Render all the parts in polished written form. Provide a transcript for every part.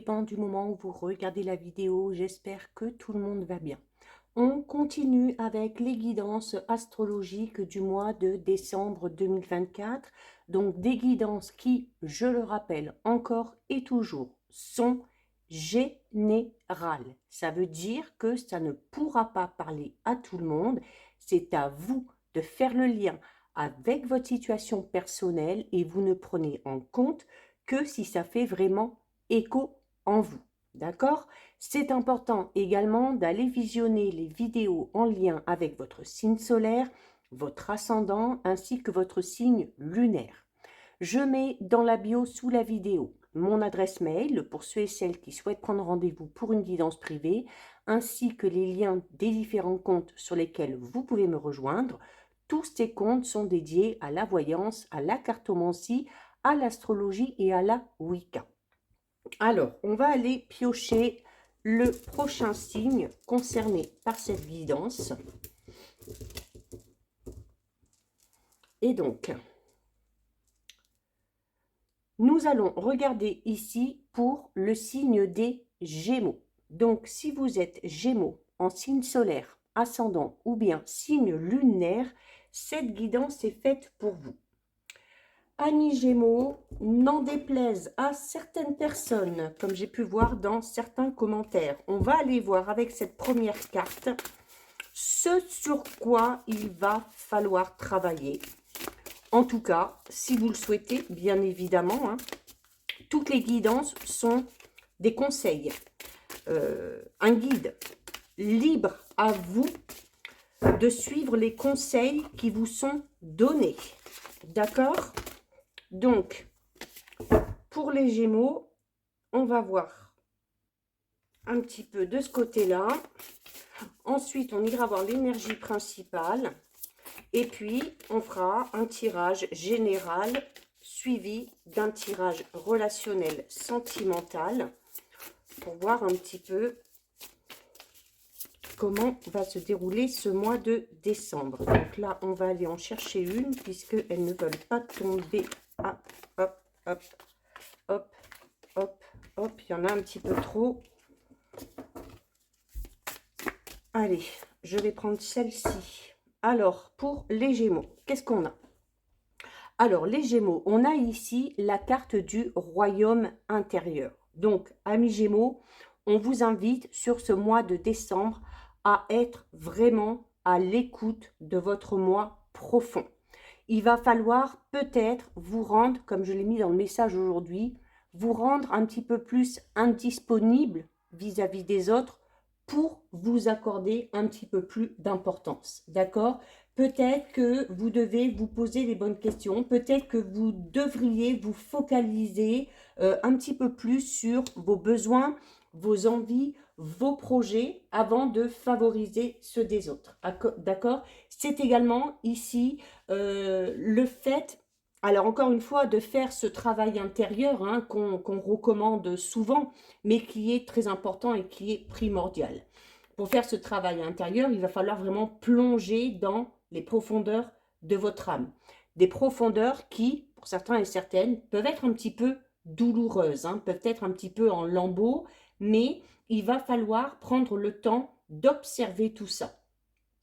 dépend du moment où vous regardez la vidéo. J'espère que tout le monde va bien. On continue avec les guidances astrologiques du mois de décembre 2024. Donc des guidances qui, je le rappelle encore et toujours, sont générales. Ça veut dire que ça ne pourra pas parler à tout le monde. C'est à vous de faire le lien avec votre situation personnelle et vous ne prenez en compte que si ça fait vraiment écho en vous. D'accord? C'est important également d'aller visionner les vidéos en lien avec votre signe solaire, votre ascendant ainsi que votre signe lunaire. Je mets dans la bio sous la vidéo mon adresse mail pour ceux et celles qui souhaitent prendre rendez-vous pour une guidance privée, ainsi que les liens des différents comptes sur lesquels vous pouvez me rejoindre. Tous ces comptes sont dédiés à la voyance, à la cartomancie, à l'astrologie et à la Wicca. Alors, on va aller piocher le prochain signe concerné par cette guidance. Et donc, nous allons regarder ici pour le signe des Gémeaux. Donc, si vous êtes Gémeaux en signe solaire, ascendant ou bien signe lunaire, cette guidance est faite pour vous. Amis Gémeaux, n'en déplaise à certaines personnes, comme j'ai pu voir dans certains commentaires, on va aller voir avec cette première carte ce sur quoi il va falloir travailler. En tout cas, si vous le souhaitez, bien évidemment, toutes les guidances sont des conseils, un guide libre à vous de suivre les conseils qui vous sont donnés. D'accord ? Donc, pour les Gémeaux, on va voir un petit peu de ce côté-là. Ensuite, on ira voir l'énergie principale. Et puis, on fera un tirage général suivi d'un tirage relationnel sentimental pour voir un petit peu comment va se dérouler ce mois de décembre. Donc là, on va aller en chercher une puisqu'elles ne veulent pas tomber. Ah, hop, hop, hop, hop, hop. Il y en a un petit peu trop. Allez, je vais prendre celle-ci. Alors, pour les Gémeaux, qu'est-ce qu'on a? Alors, les Gémeaux, on a ici la carte du royaume intérieur. Donc, amis Gémeaux, on vous invite sur ce mois de décembre à être vraiment à l'écoute de votre moi profond. Il va falloir peut-être vous rendre, comme je l'ai mis dans le message aujourd'hui, vous rendre un petit peu plus indisponible vis-à-vis des autres pour vous accorder un petit peu plus d'importance. D'accord? Peut-être que vous devez vous poser les bonnes questions. Peut-être que vous devriez vous focaliser un petit peu plus sur vos besoins, vos envies, vos projets avant de favoriser ceux des autres. D'accord? C'est également ici le fait, alors encore une fois, de faire ce travail intérieur qu'on recommande souvent, mais qui est très important et qui est primordial. Pour faire ce travail intérieur, il va falloir vraiment plonger dans les profondeurs de votre âme. Des profondeurs qui, pour certains et certaines, peuvent être un petit peu douloureuses, peuvent être un petit peu en lambeaux, mais il va falloir prendre le temps d'observer tout ça.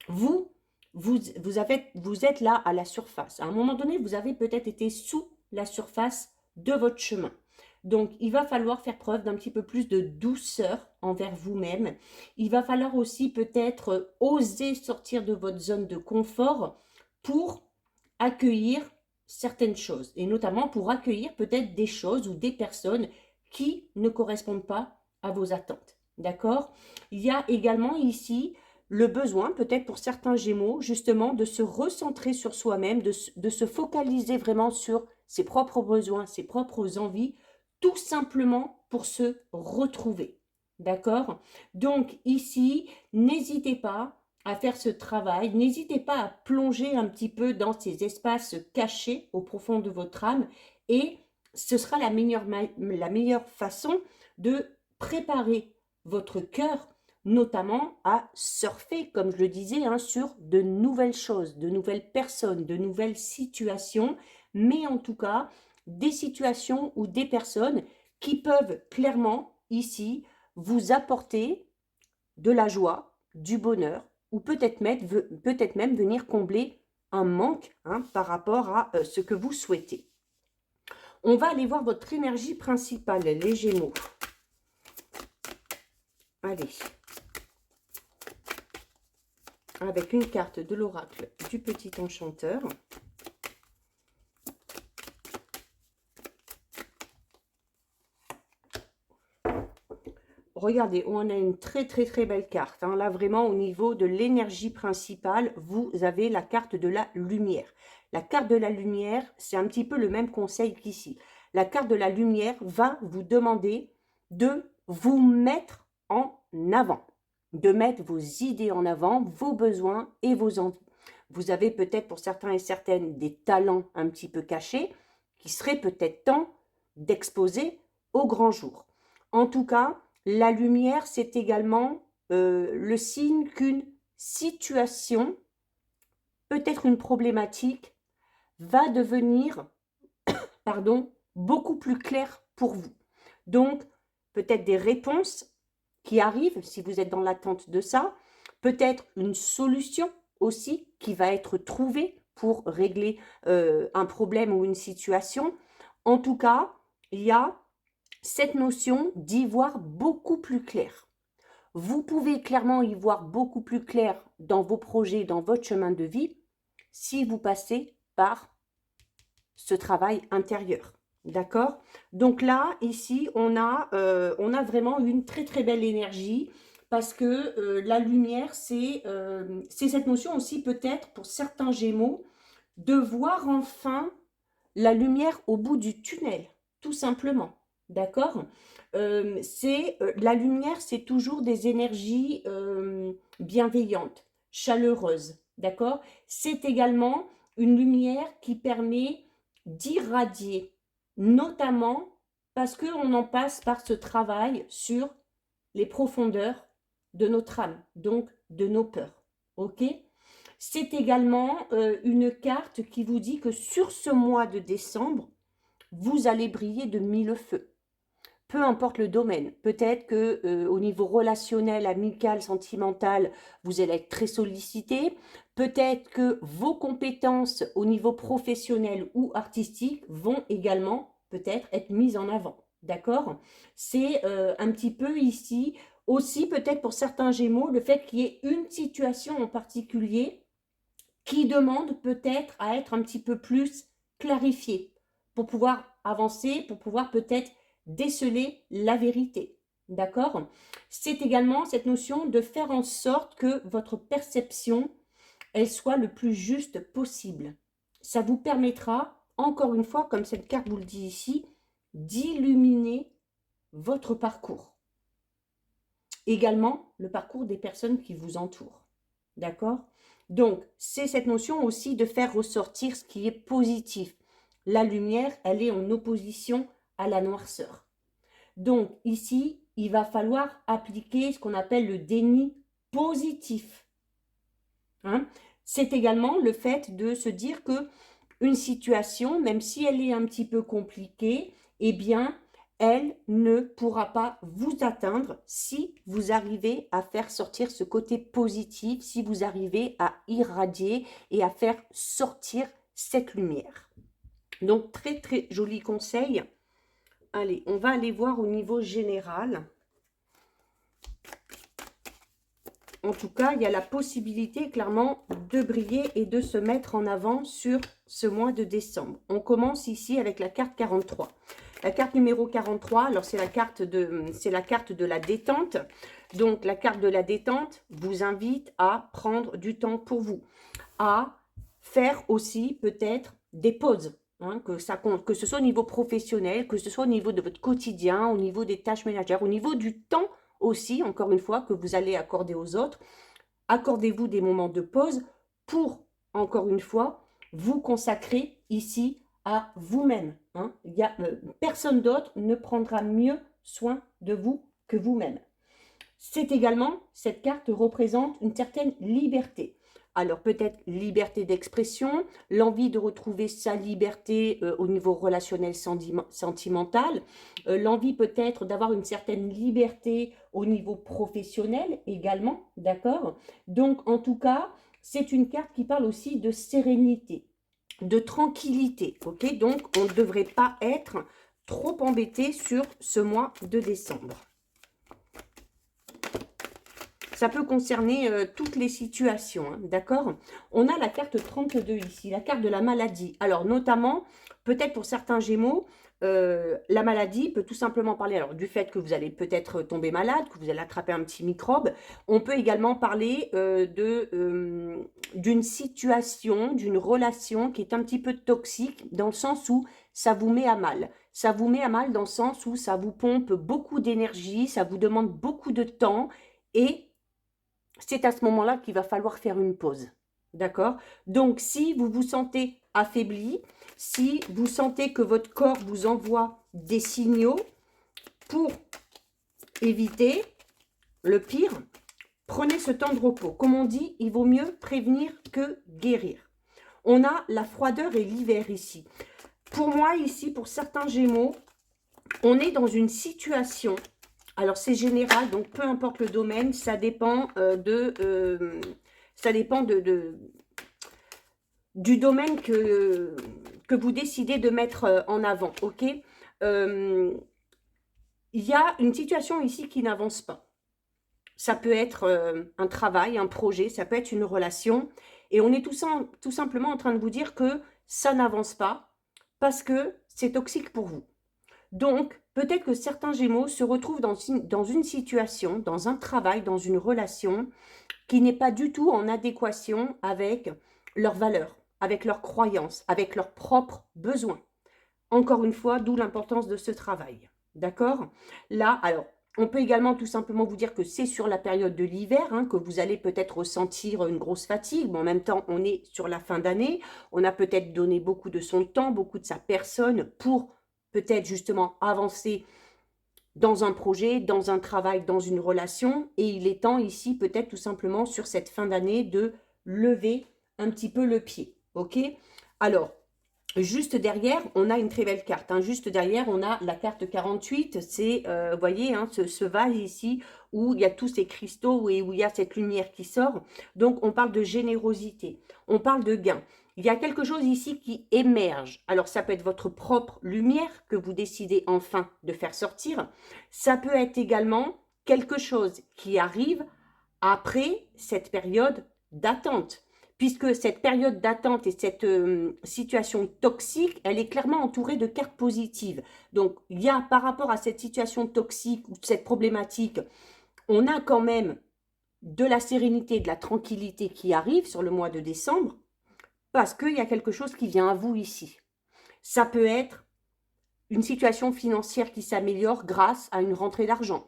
Vous êtes là à la surface. À un moment donné, vous avez peut-être été sous la surface de votre chemin. Donc, il va falloir faire preuve d'un petit peu plus de douceur envers vous-même. Il va falloir aussi peut-être oser sortir de votre zone de confort pour accueillir certaines choses. Et notamment pour accueillir peut-être des choses ou des personnes qui ne correspondent pas à vos attentes. D'accord? Il y a également ici le besoin, peut-être pour certains Gémeaux, justement, de se recentrer sur soi-même, de se focaliser vraiment sur ses propres besoins, ses propres envies, tout simplement pour se retrouver. D'accord? Donc ici, n'hésitez pas à faire ce travail, n'hésitez pas à plonger un petit peu dans ces espaces cachés au profond de votre âme et ce sera la meilleure façon de préparer votre cœur, notamment à surfer, comme je le disais, sur de nouvelles choses, de nouvelles personnes, de nouvelles situations, mais en tout cas, des situations ou des personnes qui peuvent clairement ici vous apporter de la joie, du bonheur, ou peut-être même venir combler un manque par rapport à ce que vous souhaitez. On va aller voir votre énergie principale, les Gémeaux. Allez. Avec une carte de l'oracle du petit enchanteur. Regardez, on a une très belle carte. Là, vraiment, au niveau de l'énergie principale, vous avez la carte de la lumière. La carte de la lumière, c'est un petit peu le même conseil qu'ici. La carte de la lumière va vous demander de vous mettre en avant, de mettre vos idées en avant, vos besoins et vos envies. Vous avez peut-être pour certains et certaines des talents un petit peu cachés qui serait peut-être temps d'exposer au grand jour. En tout cas, la lumière, c'est également le signe qu'une situation, peut-être une problématique, va devenir beaucoup plus claire pour vous. Donc, peut-être des réponses qui arrivent, si vous êtes dans l'attente de ça, peut-être une solution aussi qui va être trouvée pour régler un problème ou une situation. En tout cas, il y a cette notion d'y voir beaucoup plus clair. Vous pouvez clairement y voir beaucoup plus clair dans vos projets, dans votre chemin de vie, si vous passez par ce travail intérieur. D'accord? Donc là, ici, on a vraiment une très belle énergie parce que la lumière, c'est cette notion aussi peut-être pour certains Gémeaux de voir enfin la lumière au bout du tunnel, tout simplement. D'accord? La lumière, c'est toujours des énergies bienveillantes, chaleureuses. D'accord? C'est également une lumière qui permet d'irradier, notamment parce qu'on en passe par ce travail sur les profondeurs de notre âme, donc de nos peurs. Ok? C'est également une carte qui vous dit que sur ce mois de décembre, vous allez briller de mille feux. Peu importe le domaine, peut-être que au niveau relationnel, amical, sentimental, vous allez être très sollicité. Peut-être que vos compétences au niveau professionnel ou artistique vont également peut-être être mises en avant. D'accord? C'est un petit peu ici aussi peut-être pour certains Gémeaux le fait qu'il y ait une situation en particulier qui demande peut-être à être un petit peu plus clarifié pour pouvoir avancer, pour pouvoir peut-être déceler la vérité. D'accord? C'est également cette notion de faire en sorte que votre perception, elle soit le plus juste possible. Ça vous permettra, encore une fois, comme cette carte vous le dit ici, d'illuminer votre parcours. Également, le parcours des personnes qui vous entourent. D'accord? Donc, c'est cette notion aussi de faire ressortir ce qui est positif. La lumière, elle est en opposition à la noirceur. Donc, ici, il va falloir appliquer ce qu'on appelle le déni positif. C'est également le fait de se dire que une situation, même si elle est un petit peu compliquée, eh bien, elle ne pourra pas vous atteindre si vous arrivez à faire sortir ce côté positif, si vous arrivez à irradier et à faire sortir cette lumière. Donc, très joli conseil. Allez, on va aller voir au niveau général. En tout cas, il y a la possibilité clairement de briller et de se mettre en avant sur ce mois de décembre. On commence ici avec la carte 43. La carte numéro 43, alors c'est la carte de la détente. Donc, la carte de la détente vous invite à prendre du temps pour vous, à faire aussi peut-être des pauses. Que ce soit au niveau professionnel, que ce soit au niveau de votre quotidien, au niveau des tâches ménagères, au niveau du temps aussi, encore une fois, que vous allez accorder aux autres. Accordez-vous des moments de pause pour, encore une fois, vous consacrer ici à vous-même. Personne d'autre ne prendra mieux soin de vous que vous-même. C'est également, cette carte représente une certaine liberté. Alors peut-être liberté d'expression, l'envie de retrouver sa liberté au niveau relationnel sentimental, l'envie peut-être d'avoir une certaine liberté au niveau professionnel également, d'accord? Donc en tout cas, c'est une carte qui parle aussi de sérénité, de tranquillité, ok? Donc on ne devrait pas être trop embêté sur ce mois de décembre. Ça peut concerner toutes les situations, hein, d'accord? On a la carte 32 ici, la carte de la maladie. Alors, notamment, peut-être pour certains Gémeaux, la maladie peut tout simplement parler alors, du fait que vous allez peut-être tomber malade, que vous allez attraper un petit microbe. On peut également parler d'une situation, d'une relation qui est un petit peu toxique, dans le sens où ça vous met à mal. Ça vous met à mal dans le sens où ça vous pompe beaucoup d'énergie, ça vous demande beaucoup de temps et c'est à ce moment-là qu'il va falloir faire une pause. D'accord? Donc, si vous vous sentez affaibli, si vous sentez que votre corps vous envoie des signaux pour éviter le pire, prenez ce temps de repos. Comme on dit, il vaut mieux prévenir que guérir. On a la froideur et l'hiver ici. Pour moi, ici, pour certains Gémeaux, on est dans une situation... Alors, c'est général, donc peu importe le domaine, ça dépend du domaine que vous décidez de mettre en avant, ok? Il y a une situation ici qui n'avance pas. Ça peut être un travail, un projet, ça peut être une relation. Et on est tout simplement en train de vous dire que ça n'avance pas parce que c'est toxique pour vous. Donc, peut-être que certains Gémeaux se retrouvent dans une situation, dans un travail, dans une relation qui n'est pas du tout en adéquation avec leurs valeurs, avec leurs croyances, avec leurs propres besoins. Encore une fois, d'où l'importance de ce travail. D'accord? Là, alors, on peut également tout simplement vous dire que c'est sur la période de l'hiver hein, que vous allez peut-être ressentir une grosse fatigue. Mais en même temps, on est sur la fin d'année. On a peut-être donné beaucoup de son temps, beaucoup de sa personne pour peut-être justement avancer dans un projet, dans un travail, dans une relation. Et il est temps ici, peut-être tout simplement sur cette fin d'année, de lever un petit peu le pied. Ok? Alors, juste derrière, on a une très belle carte. Hein. Juste derrière, on a la carte 48. C'est, vous voyez, hein, ce vase ici où il y a tous ces cristaux et où il y a cette lumière qui sort. Donc, on parle de générosité. On parle de gain. Il y a quelque chose ici qui émerge. Alors, ça peut être votre propre lumière que vous décidez enfin de faire sortir. Ça peut être également quelque chose qui arrive après cette période d'attente. Puisque cette période d'attente et cette situation toxique, elle est clairement entourée de cartes positives. Donc, il y a par rapport à cette situation toxique ou cette problématique, on a quand même de la sérénité, de la tranquillité qui arrive sur le mois de décembre. Parce qu'il y a quelque chose qui vient à vous ici. Ça peut être une situation financière qui s'améliore grâce à une rentrée d'argent.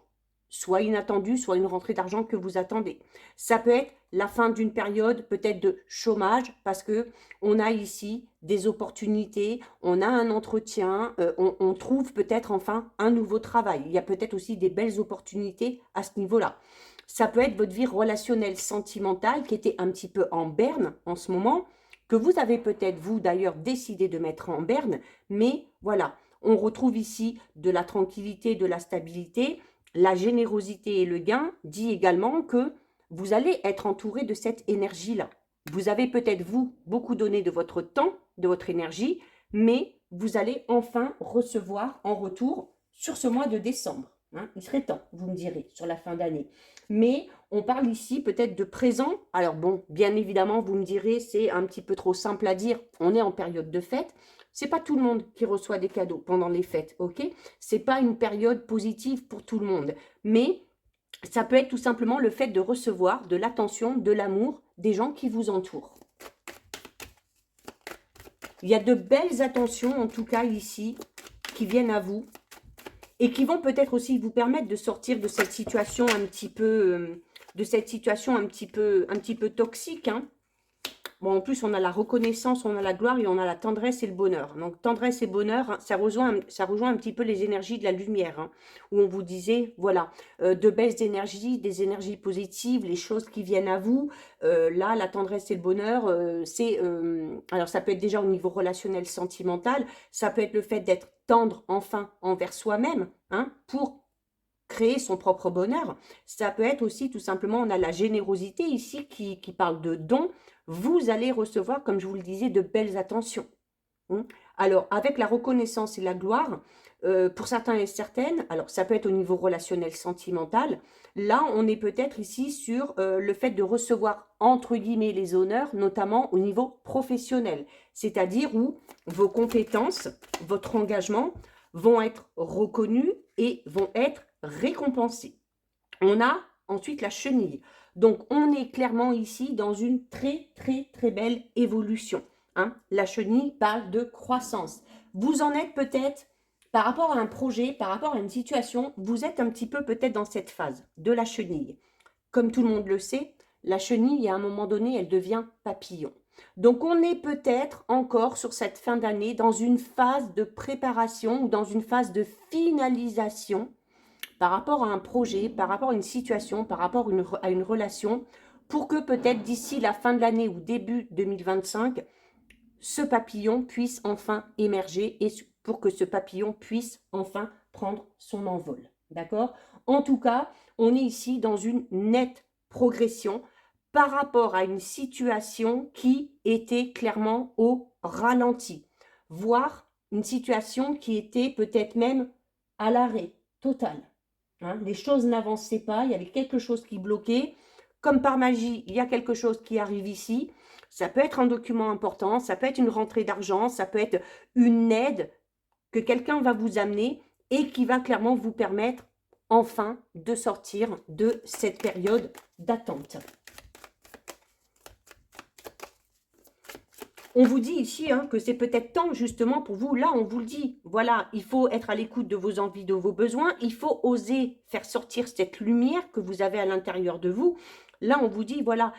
Soit inattendue, soit une rentrée d'argent que vous attendez. Ça peut être la fin d'une période peut-être de chômage parce que on a ici des opportunités, on a un entretien, on trouve peut-être enfin un nouveau travail. Il y a peut-être aussi des belles opportunités à ce niveau-là. Ça peut être votre vie relationnelle sentimentale qui était un petit peu en berne en ce moment, que vous avez peut-être, vous d'ailleurs, décidé de mettre en berne, mais voilà, on retrouve ici de la tranquillité, de la stabilité, la générosité et le gain dit également que vous allez être entouré de cette énergie-là. Vous avez peut-être, vous, beaucoup donné de votre temps, de votre énergie, mais vous allez enfin recevoir en retour sur ce mois de décembre. Hein, il serait temps, vous me direz, sur la fin d'année. Mais on parle ici peut-être de présent. Alors bon, bien évidemment, vous me direz, c'est un petit peu trop simple à dire. On est en période de fête. C'est pas tout le monde qui reçoit des cadeaux pendant les fêtes, ok? C'est pas une période positive pour tout le monde. Mais ça peut être tout simplement le fait de recevoir de l'attention, de l'amour des gens qui vous entourent. Il y a de belles attentions, en tout cas ici, qui viennent à vous et qui vont peut-être aussi vous permettre de sortir de cette situation un petit peu, toxique. Hein. Bon, en plus, on a la reconnaissance, on a la gloire et on a la tendresse et le bonheur. Donc, tendresse et bonheur, hein, ça rejoint un petit peu les énergies de la lumière, hein, où on vous disait, voilà, de baisse d'énergie, des énergies positives, les choses qui viennent à vous. Là, la tendresse et le bonheur, alors ça peut être déjà au niveau relationnel, sentimental, ça peut être le fait d'être tendre, enfin, envers soi-même, hein, pour créer son propre bonheur. Ça peut être aussi tout simplement, on a la générosité ici qui parle de don. Vous allez recevoir, comme je vous le disais, de belles attentions. Hein. Alors, avec la reconnaissance et la gloire, pour certains et certaines, alors ça peut être au niveau relationnel, sentimental, là, on est peut-être ici sur le fait de recevoir, entre guillemets, les honneurs, notamment au niveau professionnel, c'est-à-dire où vos compétences, votre engagement vont être reconnus et vont être récompensés. On a ensuite la chenille. Donc, on est clairement ici dans une très, très, très belle évolution. Hein. La chenille parle de croissance. Vous en êtes peut-être, par rapport à un projet, par rapport à une situation, vous êtes un petit peu peut-être dans cette phase de la chenille. Comme tout le monde le sait, la chenille, à un moment donné, elle devient papillon. Donc, on est peut-être encore sur cette fin d'année dans une phase de préparation ou dans une phase de finalisation par rapport à un projet, par rapport à une situation, par rapport à une relation, pour que peut-être d'ici la fin de l'année ou début 2025, ce papillon puisse enfin émerger et pour que ce papillon puisse enfin prendre son envol. D'accord? En tout cas, on est ici dans une nette progression par rapport à une situation qui était clairement au ralenti, voire une situation qui était peut-être même à l'arrêt total. Hein, les choses n'avançaient pas, il y avait quelque chose qui bloquait. Comme par magie, il y a quelque chose qui arrive ici. Ça peut être un document important, ça peut être une rentrée d'argent, ça peut être une aide que quelqu'un va vous amener et qui va clairement vous permettre enfin de sortir de cette période d'attente. On vous dit ici hein, que c'est peut-être temps justement pour vous, là on vous le dit, voilà, il faut être à l'écoute de vos envies, de vos besoins, il faut oser faire sortir cette lumière que vous avez à l'intérieur de vous. Là on vous dit, voilà,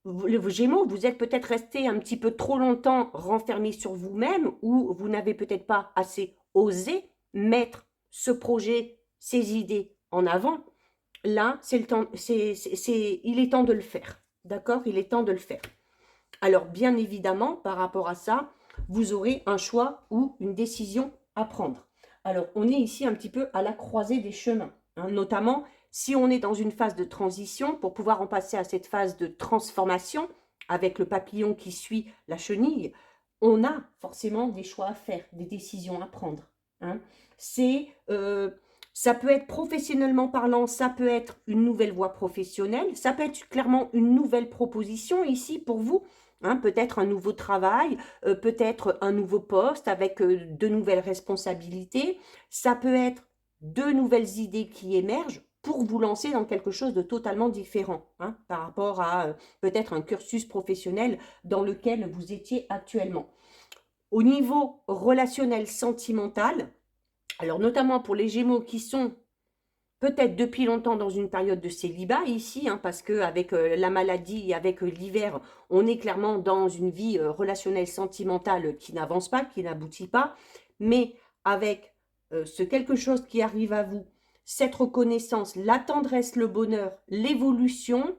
vos Gémeaux, vous êtes peut-être resté un petit peu trop longtemps renfermé sur vous-même ou vous n'avez peut-être pas assez osé mettre ce projet, ces idées en avant. Là, c'est le temps, il est temps de le faire, d'accord? Il est temps de le faire. Alors, bien évidemment, par rapport à ça, vous aurez un choix ou une décision à prendre. Alors, on est ici un petit peu à la croisée des chemins, hein, notamment si on est dans une phase de transition, pour pouvoir en passer à cette phase de transformation, avec le papillon qui suit la chenille, on a forcément des choix à faire, des décisions à prendre. Hein. Ça peut être professionnellement parlant, ça peut être une nouvelle voie professionnelle, ça peut être clairement une nouvelle proposition ici pour vous, hein, peut-être un nouveau travail, peut-être un nouveau poste avec de nouvelles responsabilités. Ça peut être de nouvelles idées qui émergent pour vous lancer dans quelque chose de totalement différent hein, par rapport à peut-être un cursus professionnel dans lequel vous étiez actuellement. Au niveau relationnel sentimental, alors notamment pour les Gémeaux qui sont peut-être depuis longtemps dans une période de célibat ici, hein, parce qu'avec la maladie et avec l'hiver, on est clairement dans une vie relationnelle sentimentale qui n'avance pas, qui n'aboutit pas, mais avec ce quelque chose qui arrive à vous, cette reconnaissance, la tendresse, le bonheur, l'évolution,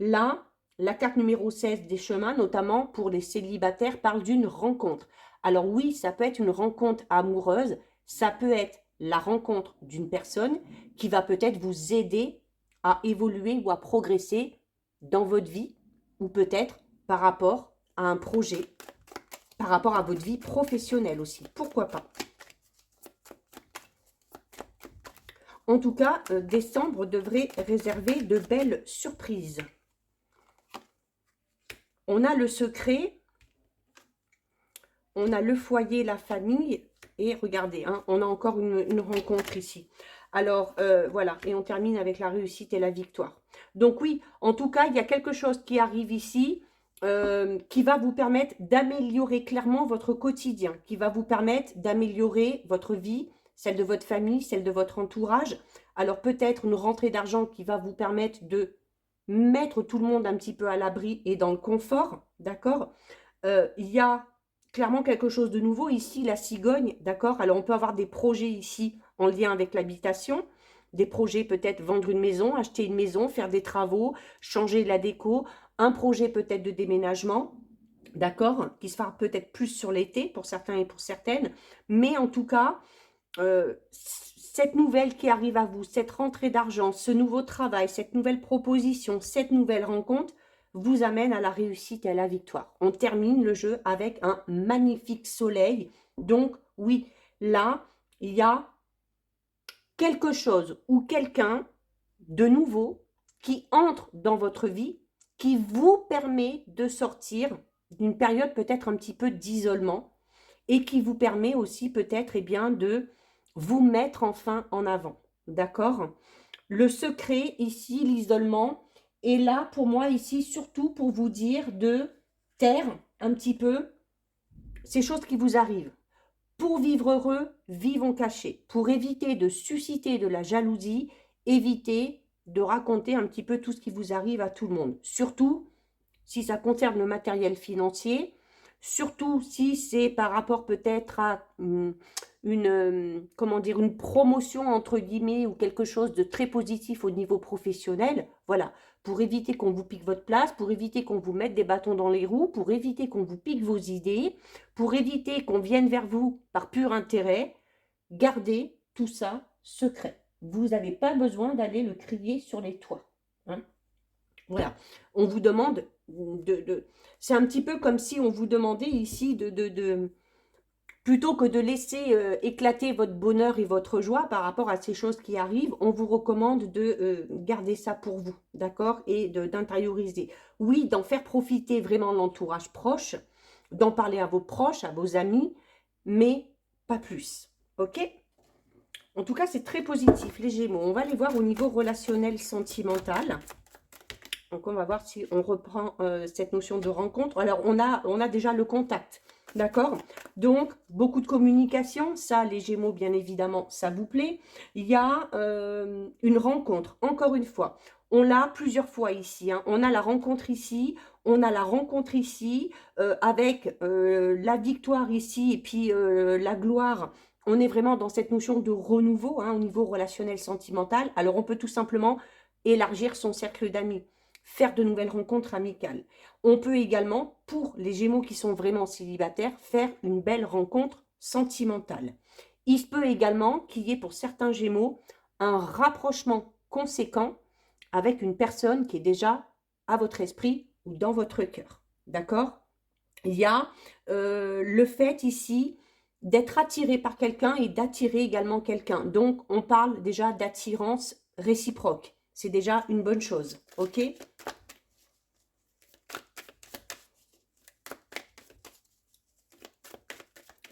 là, la carte numéro 16 des chemins, notamment pour les célibataires, parle d'une rencontre. Alors oui, ça peut être une rencontre amoureuse, ça peut être la rencontre d'une personne qui va peut-être vous aider à évoluer ou à progresser dans votre vie ou peut-être par rapport à un projet, par rapport à votre vie professionnelle aussi. Pourquoi pas? En tout cas, décembre devrait réserver de belles surprises. On a le secret, on a le foyer, la famille, et regardez, hein, on a encore une rencontre ici. Alors, voilà, et on termine avec la réussite et la victoire. Donc oui, en tout cas, il y a quelque chose qui arrive ici, qui va vous permettre d'améliorer clairement votre quotidien, qui va vous permettre d'améliorer votre vie, celle de votre famille, celle de votre entourage. Alors peut-être une rentrée d'argent qui va vous permettre de mettre tout le monde un petit peu à l'abri et dans le confort, d'accord? Il y a clairement quelque chose de nouveau ici, la cigogne, d'accord? Alors, on peut avoir des projets ici en lien avec l'habitation, des projets peut-être vendre une maison, acheter une maison, faire des travaux, changer la déco, un projet peut-être de déménagement, d'accord? Qui se fera peut-être plus sur l'été pour certains et pour certaines, mais en tout cas, cette nouvelle qui arrive à vous, cette rentrée d'argent, ce nouveau travail, cette nouvelle proposition, cette nouvelle rencontre, vous amène à la réussite et à la victoire. On termine le jeu avec un magnifique soleil. Donc, oui, là, il y a quelque chose ou quelqu'un de nouveau qui entre dans votre vie, qui vous permet de sortir d'une période peut-être un petit peu d'isolement et qui vous permet aussi peut-être bien de vous mettre enfin en avant. D'accord? Le secret ici, l'isolement, est là pour moi ici surtout pour vous dire de taire un petit peu ces choses qui vous arrivent. Pour vivre heureux, vivons cachés. Pour éviter de susciter de la jalousie, évitez de raconter un petit peu tout ce qui vous arrive à tout le monde. Surtout si ça concerne le matériel financier, surtout si c'est par rapport peut-être à comment dire, une promotion entre guillemets ou quelque chose de très positif au niveau professionnel. Voilà, pour éviter qu'on vous pique votre place, pour éviter qu'on vous mette des bâtons dans les roues, pour éviter qu'on vous pique vos idées, pour éviter qu'on vienne vers vous par pur intérêt, gardez tout ça secret. Vous n'avez pas besoin d'aller le crier sur les toits. Hein. Voilà, on vous demande c'est un petit peu comme si on vous demandait ici plutôt que de laisser éclater votre bonheur et votre joie par rapport à ces choses qui arrivent, on vous recommande de garder ça pour vous, d'accord? Et d'intérioriser. Oui, d'en faire profiter vraiment l'entourage proche, d'en parler à vos proches, à vos amis, mais pas plus, ok? En tout cas, c'est très positif, les Gémeaux. On va les voir au niveau relationnel, sentimental. Donc, on va voir si on reprend cette notion de rencontre. Alors, on a déjà le contact, d'accord? Donc, beaucoup de communication. Ça, les Gémeaux, bien évidemment, ça vous plaît. Il y a une rencontre, encore une fois. On l'a plusieurs fois ici. Hein. On a la rencontre ici, on a la rencontre ici, avec la victoire ici et puis la gloire. On est vraiment dans cette notion de renouveau hein, au niveau relationnel sentimental. Alors, on peut tout simplement élargir son cercle d'amis, faire de nouvelles rencontres amicales. On peut également, pour les Gémeaux qui sont vraiment célibataires, faire une belle rencontre sentimentale. Il se peut également qu'il y ait pour certains Gémeaux un rapprochement conséquent avec une personne qui est déjà à votre esprit ou dans votre cœur. D'accord? Il y a le fait ici d'être attiré par quelqu'un et d'attirer également quelqu'un. Donc, on parle déjà d'attirance réciproque. C'est déjà une bonne chose, ok?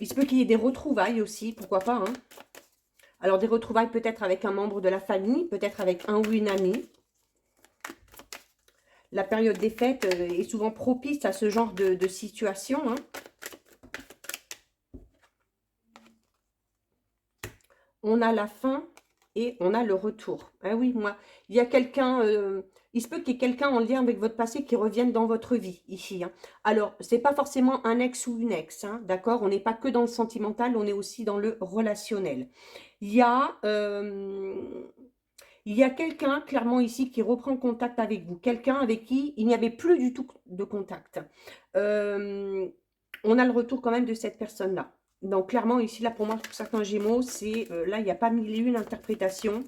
Il se peut qu'il y ait des retrouvailles aussi, pourquoi pas, hein? Alors, des retrouvailles peut-être avec un membre de la famille, peut-être avec un ou une amie. La période des fêtes est souvent propice à ce genre de situation, hein. On a la fin et on a le retour. Ah oui, moi, il y a quelqu'un, il se peut qu'il y ait quelqu'un en lien avec votre passé qui revienne dans votre vie, ici. Hein. Alors, c'est pas forcément un ex ou une ex, hein, d'accord? On n'est pas que dans le sentimental, on est aussi dans le relationnel. Il y a, quelqu'un, clairement ici, qui reprend contact avec vous. Quelqu'un avec qui il n'y avait plus du tout de contact. On a le retour quand même de cette personne-là. Donc, clairement, ici, là, pour moi, pour certains Gémeaux, c'est... là, il n'y a pas mille et une interprétations.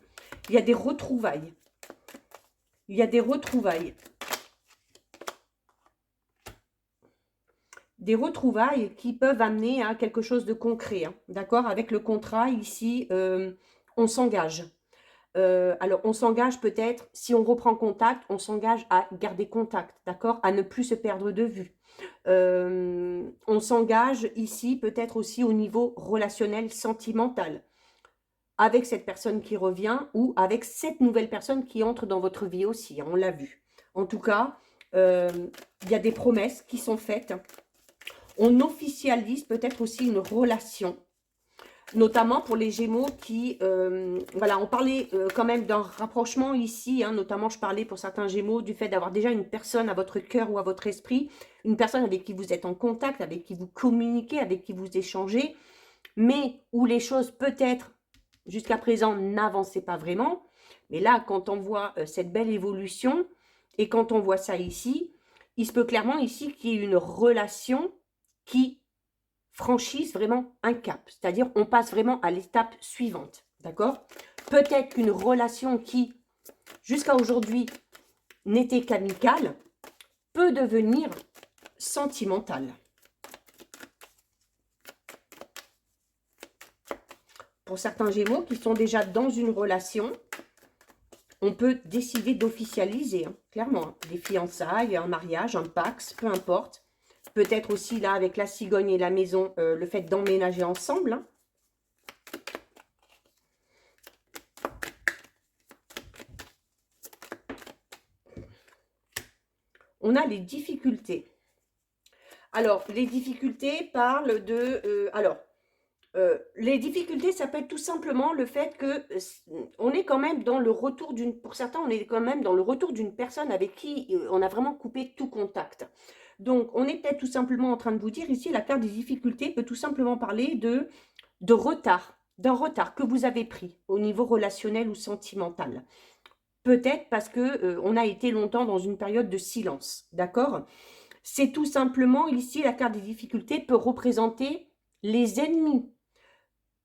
Il y a des retrouvailles. Il y a des retrouvailles. Des retrouvailles qui peuvent amener à quelque chose de concret. Hein, d'accord? Avec le contrat, ici, on s'engage. Alors, on s'engage peut-être, si on reprend contact, on s'engage à garder contact, d'accord? À ne plus se perdre de vue. On s'engage ici peut-être aussi au niveau relationnel, sentimental, avec cette personne qui revient ou avec cette nouvelle personne qui entre dans votre vie aussi, hein, on l'a vu. En tout cas, il y a des promesses qui sont faites. On officialise peut-être aussi une relation. Notamment pour les Gémeaux qui, voilà, on parlait quand même d'un rapprochement ici, hein, notamment je parlais pour certains Gémeaux du fait d'avoir déjà une personne à votre cœur ou à votre esprit, une personne avec qui vous êtes en contact, avec qui vous communiquez, avec qui vous échangez, mais où les choses peut-être jusqu'à présent n'avançaient pas vraiment. Mais là, quand on voit cette belle évolution et quand on voit ça ici, il se peut clairement ici qu'il y ait une relation qui franchissent vraiment un cap. C'est-à-dire, on passe vraiment à l'étape suivante. D'accord? Peut-être qu'une relation qui, jusqu'à aujourd'hui, n'était qu'amicale, peut devenir sentimentale. Pour certains Gémeaux qui sont déjà dans une relation, on peut décider d'officialiser, hein, clairement. Hein, des fiançailles, un mariage, un pax, peu importe. Peut-être aussi, là, avec la cigogne et la maison, le fait d'emménager ensemble. Hein. On a les difficultés. Alors, les difficultés parlent de... les difficultés, ça peut être tout simplement le fait que on est quand même dans le retour d'une... Pour certains, on est quand même dans le retour d'une personne avec qui on a vraiment coupé tout contact. Donc, on est peut-être tout simplement en train de vous dire, ici, la carte des difficultés peut tout simplement parler de retard, d'un retard que vous avez pris au niveau relationnel ou sentimental. Peut-être parce que on a été longtemps dans une période de silence, d'accord? C'est tout simplement, ici, la carte des difficultés peut représenter les ennemis.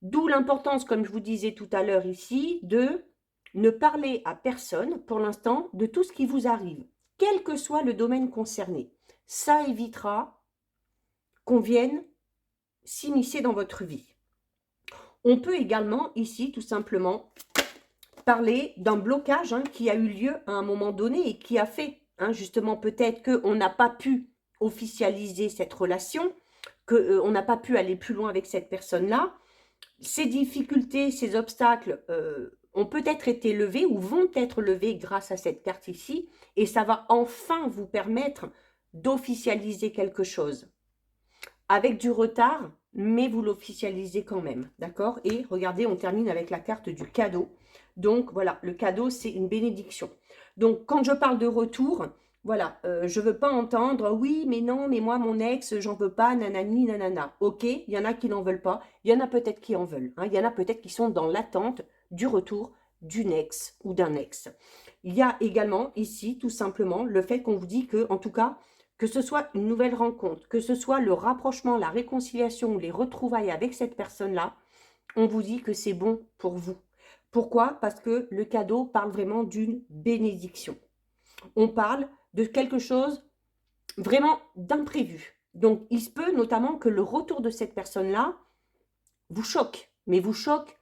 D'où l'importance, comme je vous disais tout à l'heure ici, de ne parler à personne, pour l'instant, de tout ce qui vous arrive, quel que soit le domaine concerné. Ça évitera qu'on vienne s'immiscer dans votre vie. On peut également, ici, tout simplement, parler d'un blocage hein, qui a eu lieu à un moment donné et qui a fait, hein, justement, peut-être qu'on n'a pas pu officialiser cette relation, qu'on n'a pas pu aller plus loin avec cette personne-là. Ces difficultés, ces obstacles ont peut-être été levés ou vont être levés grâce à cette carte ici, et ça va enfin vous permettre d'officialiser quelque chose. Avec du retard, mais vous l'officialisez quand même, d'accord? Et regardez, on termine avec la carte du cadeau. Donc voilà, le cadeau, c'est une bénédiction. Donc quand je parle de retour, voilà, je ne veux pas entendre « oui, mais non, mais moi, mon ex, j'en veux pas, nanani, nanana ». Ok, il y en a qui n'en veulent pas, il y en a peut-être qui en veulent. Hein, il y en a peut-être qui sont dans l'attente du retour d'une ex ou d'un ex. Il y a également ici, tout simplement, le fait qu'on vous dit que, en tout cas, que ce soit une nouvelle rencontre, que ce soit le rapprochement, la réconciliation ou les retrouvailles avec cette personne-là, on vous dit que c'est bon pour vous. Pourquoi? Parce que le cadeau parle vraiment d'une bénédiction. On parle de quelque chose vraiment d'imprévu. Donc, il se peut notamment que le retour de cette personne-là vous choque, mais vous choque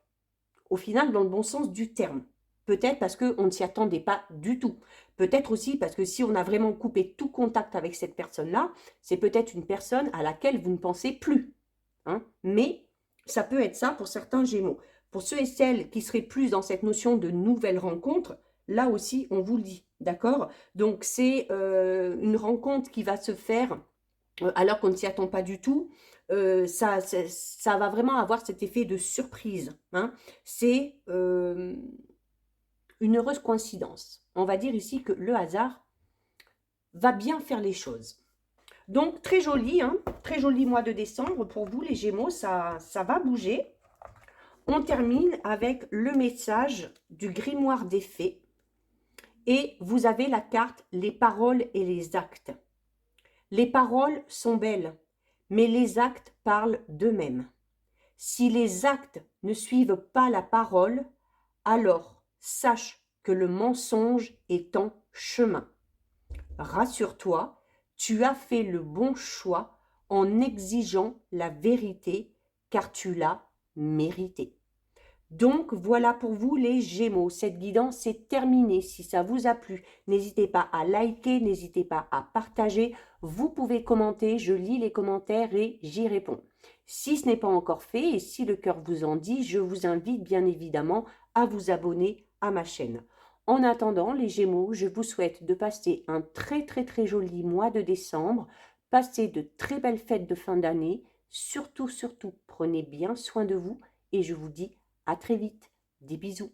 au final dans le bon sens du terme. Peut-être parce qu'on ne s'y attendait pas du tout. Peut-être aussi parce que si on a vraiment coupé tout contact avec cette personne-là, c'est peut-être une personne à laquelle vous ne pensez plus. Hein. Mais ça peut être ça pour certains Gémeaux. Pour ceux et celles qui seraient plus dans cette notion de nouvelle rencontre, là aussi, on vous le dit, d'accord? Donc, c'est une rencontre qui va se faire alors qu'on ne s'y attend pas du tout. Ça va vraiment avoir cet effet de surprise. Hein. C'est une heureuse coïncidence. On va dire ici que le hasard va bien faire les choses. Donc, très joli, hein, très joli mois de décembre pour vous, les Gémeaux, ça va bouger. On termine avec le message du grimoire des fées. Et vous avez la carte « Les paroles et les actes ». Les paroles sont belles, mais les actes parlent d'eux-mêmes. Si les actes ne suivent pas la parole, alors sache que le mensonge est en chemin. Rassure-toi, tu as fait le bon choix en exigeant la vérité, car tu l'as méritée. Donc, voilà pour vous les Gémeaux. Cette guidance est terminée. Si ça vous a plu, n'hésitez pas à liker, n'hésitez pas à partager. Vous pouvez commenter, je lis les commentaires et j'y réponds. Si ce n'est pas encore fait et si le cœur vous en dit, je vous invite bien évidemment à vous abonner à ma chaîne. En attendant, les Gémeaux, je vous souhaite de passer un très joli mois de décembre. Passez de très belles fêtes de fin d'année. Surtout, prenez bien soin de vous et je vous dis à très vite. Des bisous.